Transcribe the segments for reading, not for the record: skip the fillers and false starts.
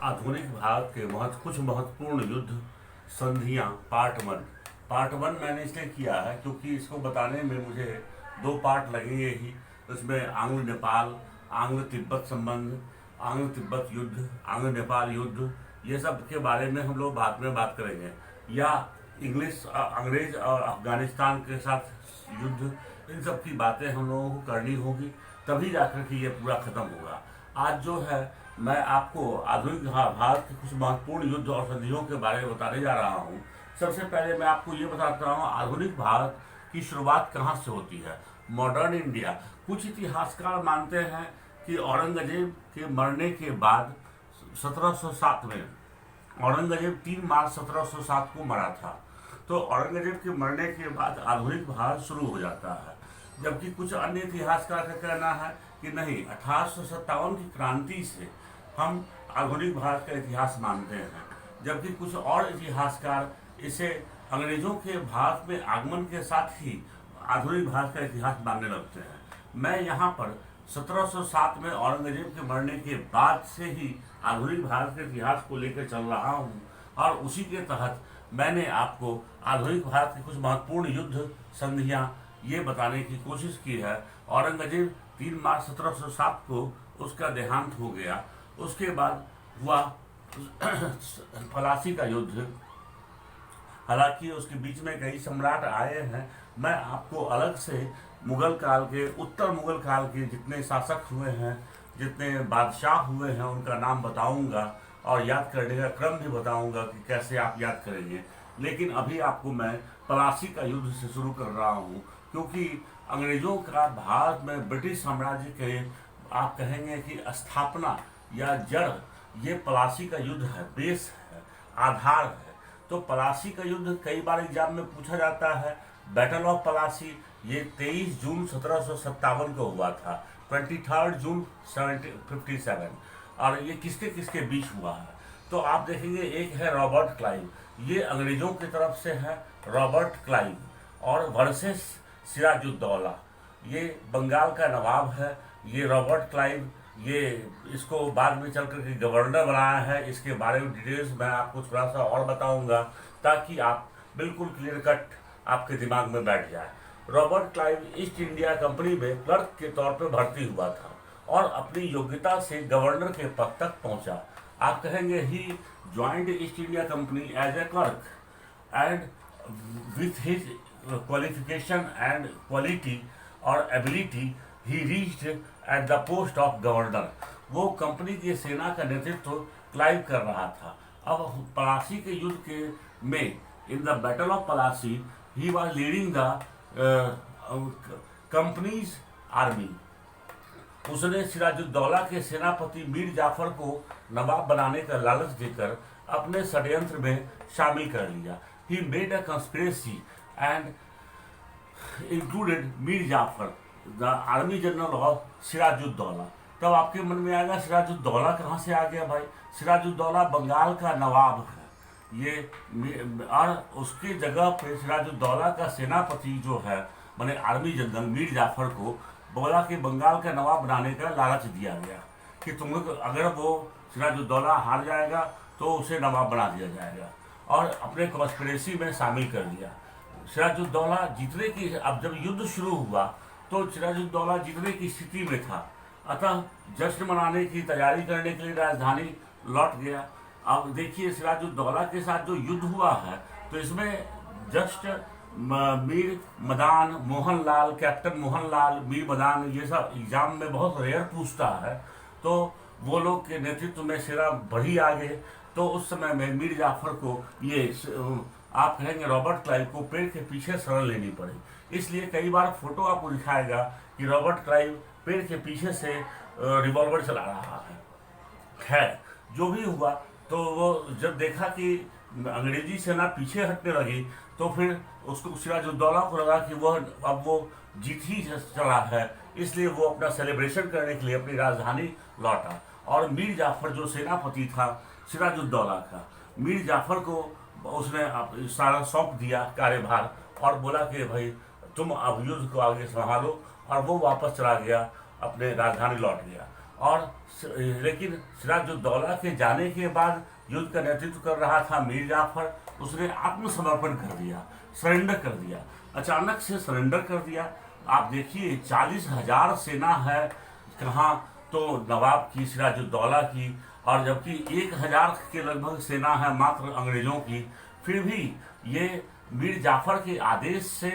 आधुनिक भारत के कुछ महत्वपूर्ण युद्ध संधियां पार्ट वन मैंने इसलिए किया है क्योंकि इसको बताने में मुझे दो पार्ट लगेंगे ही। उसमें आंग्ल नेपाल, आंग्ल तिब्बत संबंध, आंग्ल तिब्बत युद्ध, आंग्ल नेपाल युद्ध, ये सब के बारे में हम लोग बाद में बात करेंगे। या अंग्रेज और अफगानिस्तान के साथ युद्ध, इन सब की बातें हम लोगों को करनी होगी, तभी जाकर के ये पूरा खत्म होगा। आज जो है मैं आपको आधुनिक भारत के कुछ महत्वपूर्ण युद्ध और संधियों के बारे में बताने जा रहा हूँ। सबसे पहले मैं आपको ये बताता हूँ आधुनिक भारत की शुरुआत कहाँ से होती है। मॉडर्न इंडिया, कुछ इतिहासकार मानते हैं कि औरंगजेब के मरने के बाद 1707 में, औरंगजेब 3 मार्च 1707 को मरा था, तो औरंगजेब के मरने के बाद आधुनिक भारत शुरू हो जाता है। जबकि कुछ अन्य इतिहासकार का कहना है कि नहीं, 1857 की क्रांति से हम आधुनिक भारत का इतिहास मानते हैं। जबकि कुछ और इतिहासकार इसे अंग्रेजों के भारत में आगमन के साथ ही आधुनिक भारत का इतिहास मानने लगते हैं। मैं यहाँ पर 1707 में औरंगजेब के मरने के बाद से ही आधुनिक भारत के इतिहास को लेकर चल रहा हूँ, और उसी के तहत मैंने आपको आधुनिक भारत के कुछ महत्वपूर्ण युद्ध संधियाँ ये बताने की कोशिश की है। औरंगजेब 3 मार्च 1707 को उसका देहांत हो गया। उसके बाद हुआ प्लासी का युद्ध। हालांकि उसके बीच में कई सम्राट आए हैं। मैं आपको अलग से मुगल काल के, उत्तर मुगल काल के जितने शासक हुए हैं, जितने बादशाह हुए हैं, उनका नाम बताऊंगा और याद करने का क्रम भी बताऊंगा कि कैसे आप याद करेंगे। लेकिन अभी आपको मैं प्लासी का युद्ध से शुरू कर रहा हूँ, क्योंकि अंग्रेजों का भारत में ब्रिटिश साम्राज्य के, आप कहेंगे कि स्थापना या जड़, ये प्लासी का युद्ध है, बेस है, आधार है। तो प्लासी का युद्ध कई बार एग्जाम में पूछा जाता है। बैटल ऑफ प्लासी ये 23 जून 1757 को हुआ था, 23 जून 1757। और ये किसके किसके बीच हुआ है, तो आप देखेंगे एक है रॉबर्ट क्लाइव, ये अंग्रेजों की तरफ से है रॉबर्ट क्लाइव, और वर्सेस सिराजुद्दौला, ये बंगाल का नवाब है। ये रॉबर्ट क्लाइव, ये इसको बाद में चल करके गवर्नर बनाया है। इसके बारे में डिटेल्स मैं आपको थोड़ा सा और बताऊंगा, ताकि आप बिल्कुल क्लियर कट आपके दिमाग में बैठ जाए। Robert Clive east India company में क्लर्क के तौर पर भर्ती हुआ था और अपनी योग्यता से गवर्नर के पद तक पहुंचा। आप कहेंगे he joined East India Company as a clerk and with his qualification and quality or ability he reached at the post of governor। वो कंपनी की सेना का नेतृत्व क्लाइव कर रहा था। अब प्लासी के युद्ध के में, in the battle of Plassey, he was leading the companies army. उसने सिराजुद्दौला के सेनापति मीर जाफर को नवाब बनाने का लालच देकर अपने षड्यंत्र में शामिल कर लिया। He made a conspiracy and included Mir Jafar, the army general of Sirajuddaula. तब आपके मन में आएगा सिराजुद्दौला कहाँ से आ गया भाई? सिराजुद्दौला बंगाल का नवाब है ये, और उसकी जगह पे सिराजुद्दौला का सेनापति जो है, माने आर्मी जनरल मीर जाफर को बोला कि बंगाल का नवाब बनाने का लालच दिया गया कि तुम लोग, अगर वो सिराजुद्दौला हार जाएगा तो उसे नवाब बना दिया जाएगा, और अपने कॉन्स्पिरेसी में शामिल कर लिया। सिराजुद्दौला जीतने की, अब जब युद्ध शुरू हुआ तो सिराजुद्दौला जीतने की स्थिति में था, अतः जश्न मनाने की तैयारी करने के लिए राजधानी लौट गया। अब देखिए सिराजुद्दौला के साथ जो युद्ध हुआ है, तो इसमें जस्ट मीर मदान, मोहनलाल, कैप्टन मोहनलाल, मीर मदान, ये सब एग्जाम में बहुत रेयर पूछता है, तो वो लोग के नेतृत्व में सेना बढ़ी आगे। तो उस समय में मीर जाफर को, ये आप कहेंगे रॉबर्ट क्लाइव को, पेड़ के पीछे शरण लेनी पड़ी। इसलिए कई बार फोटो आपको दिखाएगा कि रॉबर्ट क्लाइव पेड़ के पीछे से रिवॉल्वर चला रहा है। खैर जो भी हुआ, तो वो जब देखा कि अंग्रेजी सेना पीछे हटने लगी, तो फिर उसको, सिराजुद्दौला को लगा कि अब वो जीत ही चला है, इसलिए वो अपना सेलिब्रेशन करने के लिए अपनी राजधानी लौटा। और मीर जाफर जो सेनापति था सिराजुद्दौला का, मीर जाफर को उसने सारा सौंप दिया कार्यभार, और बोला कि भाई तुम अब युद्ध को आगे संभालो, और वो वापस चला गया, अपने राजधानी लौट गया। और लेकिन सिराजुद्दौला के जाने के बाद युद्ध का नेतृत्व कर रहा था मीर जाफर, उसने आत्मसमर्पण कर दिया, सरेंडर कर दिया, अचानक से सरेंडर कर दिया। आप देखिए 40,000 सेना है कहाँ, तो नवाब की, सिराजुद्दौला की, और जबकि 1,000 के लगभग सेना है मात्र अंग्रेजों की। फिर भी ये मीर जाफर के आदेश से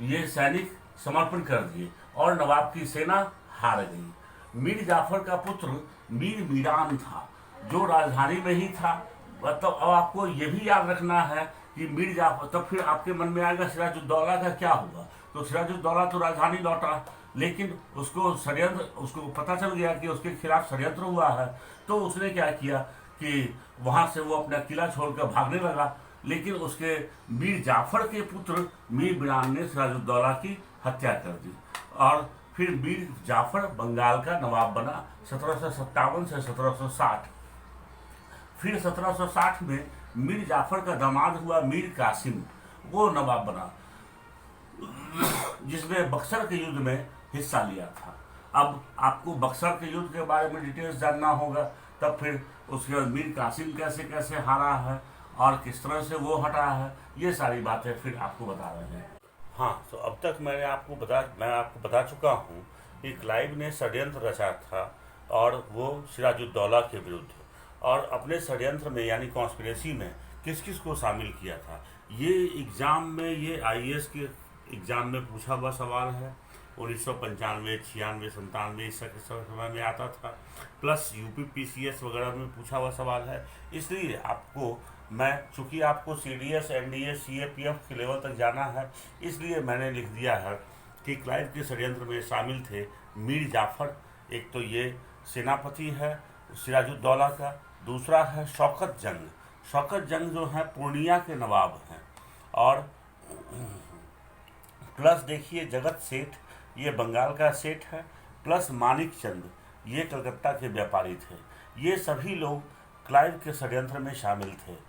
ये सैनिक समर्पण कर दिए और नवाब की सेना हार गई। मीर जाफर का पुत्र मीर मीरान था जो राजधानी में ही था। मतलब अब आपको ये भी याद रखना है कि मीर जाफर, तब फिर आपके मन में आएगा सिराजुद्दौला का क्या हुआ। तो सिराजुद्दौला तो राजधानी लौटा, लेकिन उसको पता चल गया कि उसके खिलाफ षड्यंत्र हुआ है। तो उसने क्या किया कि वहां से वो अपना किला छोड़कर भागने लगा, लेकिन उसके मीर जाफर के पुत्र मीर मीरान ने सिराजुद्दौला की हत्या कर दी और फिर मीर जाफर बंगाल का नवाब बना 1757 से 1760। फिर 1760 में मीर जाफर का दामाद हुआ मीर कासिम, वो नवाब बना जिसने बक्सर के युद्ध में हिस्सा लिया था। अब आपको बक्सर के युद्ध के बारे में डिटेल्स जानना होगा, तब फिर उसके बाद मीर कासिम कैसे कैसे हारा है और किस तरह से वो हटा है, ये सारी बातें फिर आपको बता रहे हैं। हाँ, तो अब तक मैं आपको बता चुका हूँ कि क्लाइव ने षड्यंत्र रचा था और वो सिराजुद्दौला के विरुद्ध, और अपने षड्यंत्र में यानी कॉन्स्पिरेसी में किस किस को शामिल किया था। ये एग्ज़ाम में, ये IAS के एग्ज़ाम में पूछा हुआ सवाल है। 1995, 96, 97 इस समय में आता था, प्लस UP PCS वगैरह में पूछा हुआ सवाल है। इसलिए आपको चूँकि आपको CDS, NDA, CAPF के लेवल तक जाना है, इसलिए मैंने लिख दिया है कि क्लाइव के षड्यंत्र में शामिल थे मीर जाफर, एक तो ये सेनापति है सिराजुद्दौला का, दूसरा है शौकत जंग। शौकत जंग जो है पूर्णिया के नवाब हैं, और प्लस देखिए जगत सेठ, ये बंगाल का सेठ है, प्लस मानिक चंद, ये कलकत्ता के व्यापारी थे। ये सभी लोग क्लाइव के षड्यंत्र में शामिल थे।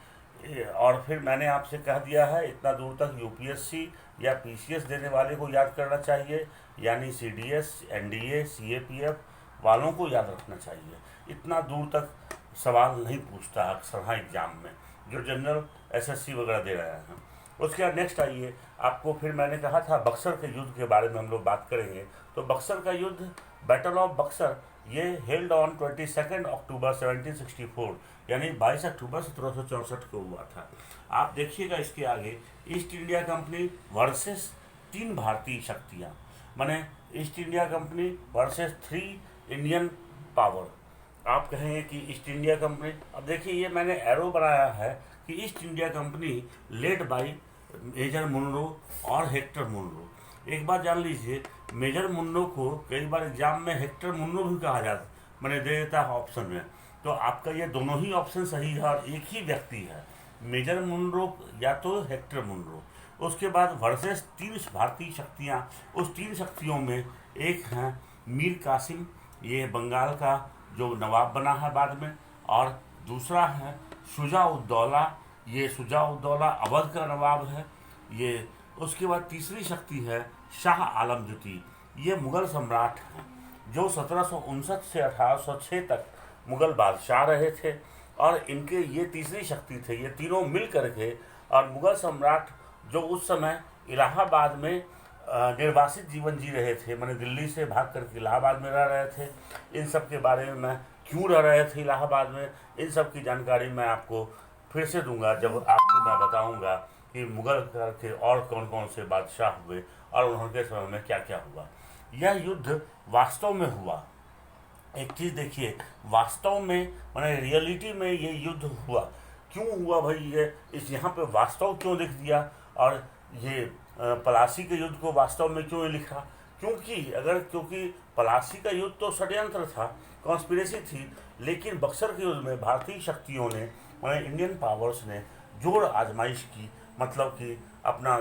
और फिर मैंने आपसे कह दिया है, इतना दूर तक UPSC या PCS देने वाले को याद करना चाहिए, यानी CDS, NDA, CAPF वालों को याद रखना चाहिए। इतना दूर तक सवाल नहीं पूछता अक्सर हाँ एग्जाम में, जो जनरल SSC वगैरह दे रहे हैं। उसके बाद नेक्स्ट आइए, आपको फिर मैंने कहा था बक्सर के युद्ध के बारे में हम लोग बात करेंगे। तो बक्सर का युद्ध, बैटल ऑफ बक्सर, ये हेल्ड ऑन 22 अक्टूबर 1764, यानी 22 अक्टूबर 1764 को हुआ था। आप देखिएगा इसके आगे, ईस्ट इंडिया कंपनी वर्सेस 3 भारतीय शक्तियाँ, माने east India company versus 3 Indian power. आप कहेंगे कि ईस्ट इंडिया कंपनी, अब देखिए ये मैंने एरो बनाया है कि East India Company led by major Munro और हेक्टर मुनरो। एक बात जान लीजिए, मेजर मुनरो को कई बार एग्जाम में हेक्टर मुनरो भी कहा जाता, मैंने दे देता है ऑप्शन में, तो आपका ये दोनों ही ऑप्शन सही है और एक ही व्यक्ति है, मेजर मुनरो या तो हेक्टर मुनरो। उसके बाद वर्सेस 3 भारतीय शक्तियाँ, उस 3 शक्तियों में एक हैं मीर कासिम, ये बंगाल का जो नवाब बना है बाद में, और दूसरा है शुजा-उद-दौला, ये शुजा-उद-दौला अवध का नवाब है ये। उसके बाद तीसरी शक्ति है शाह आलम द्वितीय, ये मुग़ल सम्राट हैं जो 1759 से 1806 तक मुग़ल बादशाह रहे थे, और इनके ये तीसरी शक्ति थे। ये तीनों मिल करके, और मुग़ल सम्राट जो उस समय इलाहाबाद में निर्वासित जीवन जी रहे थे, मैंने दिल्ली से भाग करके इलाहाबाद में रह रहे थे। इन सब के बारे में मैं क्यों रह रहे थे इलाहाबाद में, इन सब की जानकारी मैं आपको फिर से दूंगा जब आपको मैं बताऊंगा कि मुग़ल के और कौन कौन से बादशाह हुए और उनके समय में क्या क्या हुआ। यह युद्ध वास्तव में हुआ, एक चीज़ देखिए, वास्तव में मैंने रियलिटी में ये युद्ध हुआ। क्यों हुआ भाई, ये इस यहाँ पे वास्तव क्यों लिख दिया, और ये पलासी के युद्ध को वास्तव में क्यों लिखा? क्योंकि पलासी का युद्ध तो षड्यंत्र था, कॉन्स्पिरेसी थी, लेकिन बक्सर के युद्ध में भारतीय शक्तियों ने, मैंने इंडियन पावर्स ने जोर आजमाइश की, मतलब कि अपना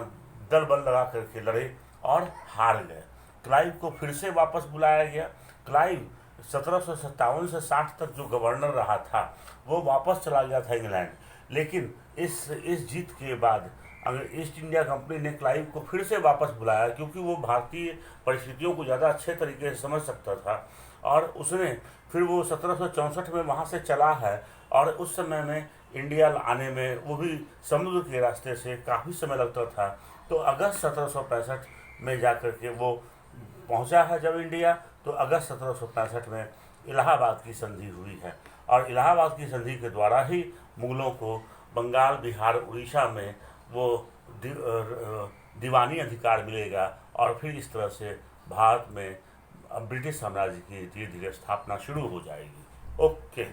दल बल लगा करके लड़े और हार गए। क्लाइव को फिर से वापस बुलाया गया। क्लाइव 1757 से 60 तक जो गवर्नर रहा था वो वापस चला गया था इंग्लैंड, लेकिन इस जीत के बाद अगर ईस्ट इंडिया कंपनी ने क्लाइव को फिर से वापस बुलाया, क्योंकि वो भारतीय परिस्थितियों को ज़्यादा अच्छे तरीके से समझ सकता था और उसने फिर वो 1764 में वहाँ से चला है, और उस समय में इंडिया आने में वो भी समुद्र के रास्ते से काफ़ी समय लगता था। तो अगस्त 1765 में जाकर के वो पहुंचा है जब इंडिया, तो अगस्त 1765 में इलाहाबाद की संधि हुई है, और इलाहाबाद की संधि के द्वारा ही मुगलों को बंगाल, बिहार, उड़ीसा में वो दीवानी अधिकार मिलेगा, और फिर इस तरह से भारत में ब्रिटिश साम्राज्य की धीरे धीरे स्थापना शुरू हो जाएगी। ओके।